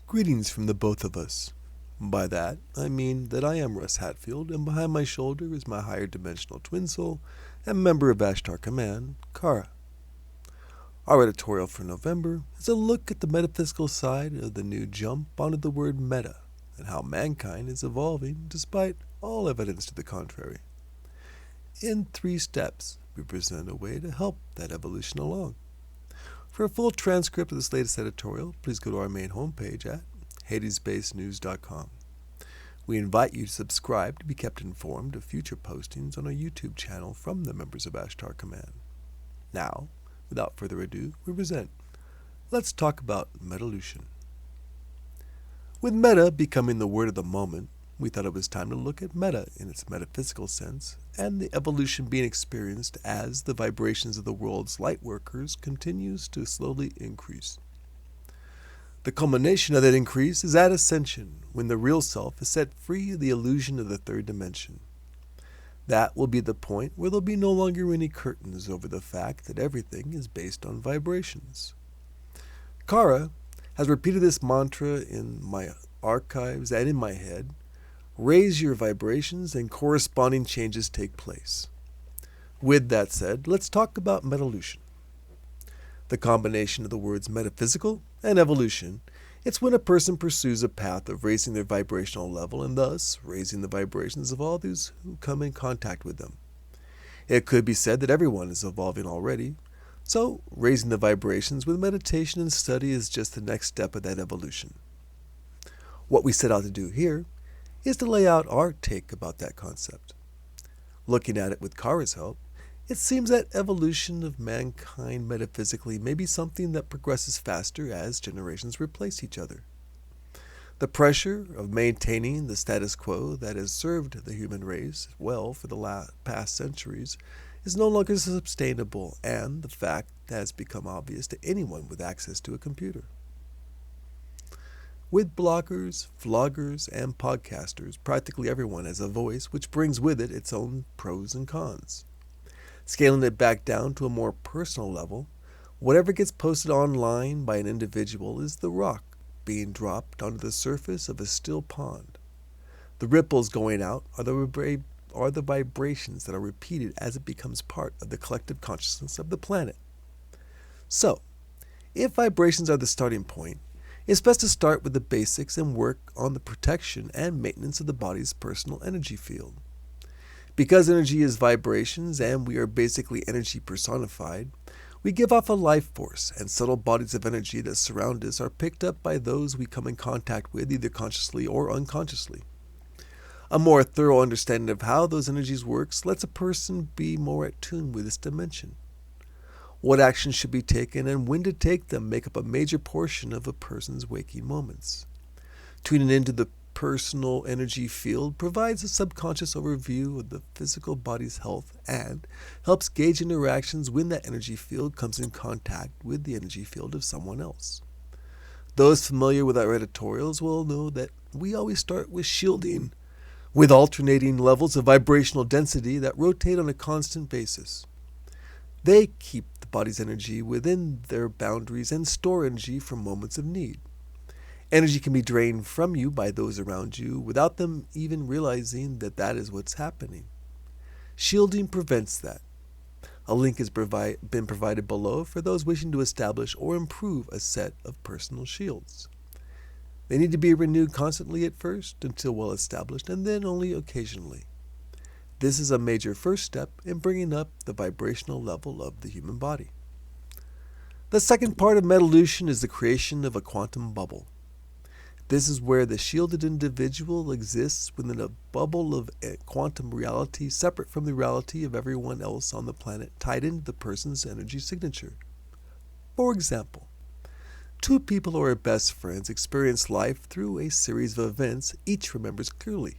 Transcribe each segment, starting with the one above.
Greetings from the both of us. By that, I mean that I am Russ Hatfield, and behind my shoulder is my higher dimensional twin soul and member of Ashtar Command, Kara. Our editorial for November is a look at the metaphysical side of the new jump onto the word meta, and how mankind is evolving despite all evidence to the contrary. In 3 steps, we present a way to help that evolution along. For a full transcript of this latest editorial, please go to our main homepage at hadesbasenews.com. We invite you to subscribe to be kept informed of future postings on our YouTube channel from the members of Ashtar Command. Now, without further ado, we present Let's Talk About Metalution. With meta becoming the word of the moment, we thought it was time to look at meta in its metaphysical sense and the evolution being experienced as the vibrations of the world's light workers continues to slowly increase. The culmination of that increase is at ascension, when the real self is set free of the illusion of the third dimension. That will be the point where there'll be no longer any curtains over the fact that everything is based on vibrations. Kara has repeated this mantra in my archives and in my head. Raise your vibrations and corresponding changes take place. With that said, let's talk about Metalution. The combination of the words metaphysical and evolution, it's when a person pursues a path of raising their vibrational level and thus raising the vibrations of all those who come in contact with them. It could be said that everyone is evolving already, so raising the vibrations with meditation and study is just the next step of that evolution. What we set out to do here is to lay out our take about that concept. Looking at it with Kara's help, it seems that evolution of mankind metaphysically may be something that progresses faster as generations replace each other. The pressure of maintaining the status quo that has served the human race well for the past centuries is no longer sustainable, and the fact has become obvious to anyone with access to a computer. With bloggers, vloggers, and podcasters, practically everyone has a voice which brings with it its own pros and cons. Scaling it back down to a more personal level, whatever gets posted online by an individual is the rock being dropped onto the surface of a still pond. The ripples going out are the vibrations that are repeated as it becomes part of the collective consciousness of the planet. So, if vibrations are the starting point, it's best to start with the basics and work on the protection and maintenance of the body's personal energy field. Because energy is vibrations and we are basically energy personified, we give off a life force, and subtle bodies of energy that surround us are picked up by those we come in contact with either consciously or unconsciously. A more thorough understanding of how those energies works lets a person be more at tune with this dimension. What actions should be taken and when to take them make up a major portion of a person's waking moments. Tuning into the personal energy field provides a subconscious overview of the physical body's health and helps gauge interactions when that energy field comes in contact with the energy field of someone else. Those familiar with our editorials will know that we always start with shielding, with alternating levels of vibrational density that rotate on a constant basis. They keep the body's energy within their boundaries and store energy for moments of need. Energy can be drained from you by those around you without them even realizing that that is what's happening. Shielding prevents that. A link has been provided below for those wishing to establish or improve a set of personal shields. They need to be renewed constantly at first until well established, and then only occasionally. This is a major first step in bringing up the vibrational level of the human body. The second part of Metalution is the creation of a quantum bubble. This is where the shielded individual exists within a bubble of quantum reality separate from the reality of everyone else on the planet, tied into the person's energy signature. For example, 2 people who are best friends experience life through a series of events each remembers clearly.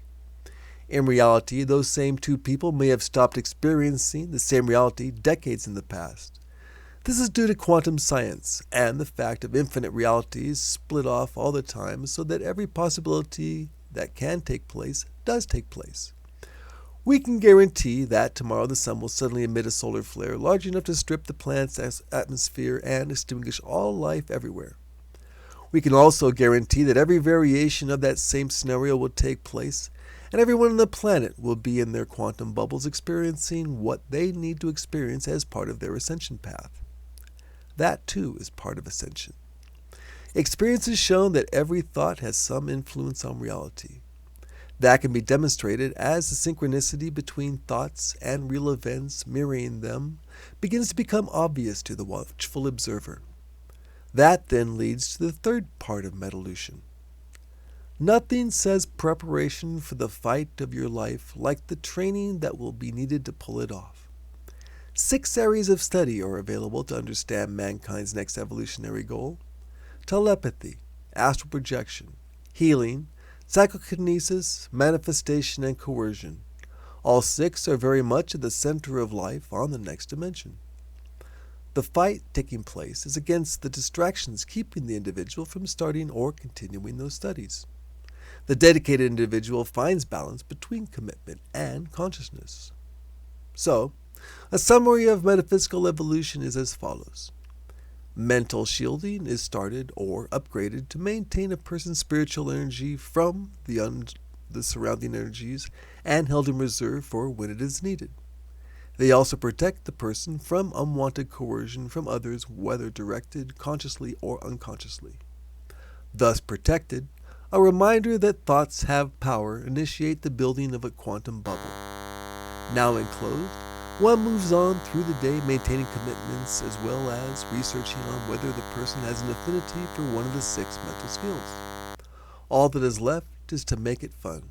In reality, those same 2 people may have stopped experiencing the same reality decades in the past. This is due to quantum science and the fact of infinite realities split off all the time so that every possibility that can take place does take place. We can guarantee that tomorrow the sun will suddenly emit a solar flare large enough to strip the planet's atmosphere and extinguish all life everywhere. We can also guarantee that every variation of that same scenario will take place, and everyone on the planet will be in their quantum bubbles experiencing what they need to experience as part of their ascension path. That, too, is part of ascension. Experience has shown that every thought has some influence on reality. That can be demonstrated as the synchronicity between thoughts and real events mirroring them begins to become obvious to the watchful observer. That then leads to the third part of Metalution. Nothing says preparation for the fight of your life like the training that will be needed to pull it off. 6 areas of study are available to understand mankind's next evolutionary goal: telepathy, astral projection, healing, psychokinesis, manifestation, and coercion. All 6 are very much at the center of life on the next dimension. The fight taking place is against the distractions keeping the individual from starting or continuing those studies. The dedicated individual finds balance between commitment and consciousness. So, a summary of metaphysical evolution is as follows. Mental shielding is started or upgraded to maintain a person's spiritual energy from the surrounding energies and held in reserve for when it is needed. They also protect the person from unwanted coercion from others, whether directed consciously or unconsciously. Thus protected, a reminder that thoughts have power initiate the building of a quantum bubble. Now enclosed, one moves on through the day maintaining commitments as well as researching on whether the person has an affinity for one of the 6 mental skills. All that is left is to make it fun,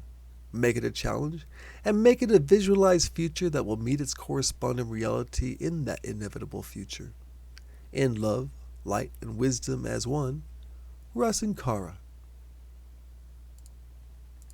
make it a challenge, and make it a visualized future that will meet its corresponding reality in that inevitable future. In love, light, and wisdom as one, Russ and Kara.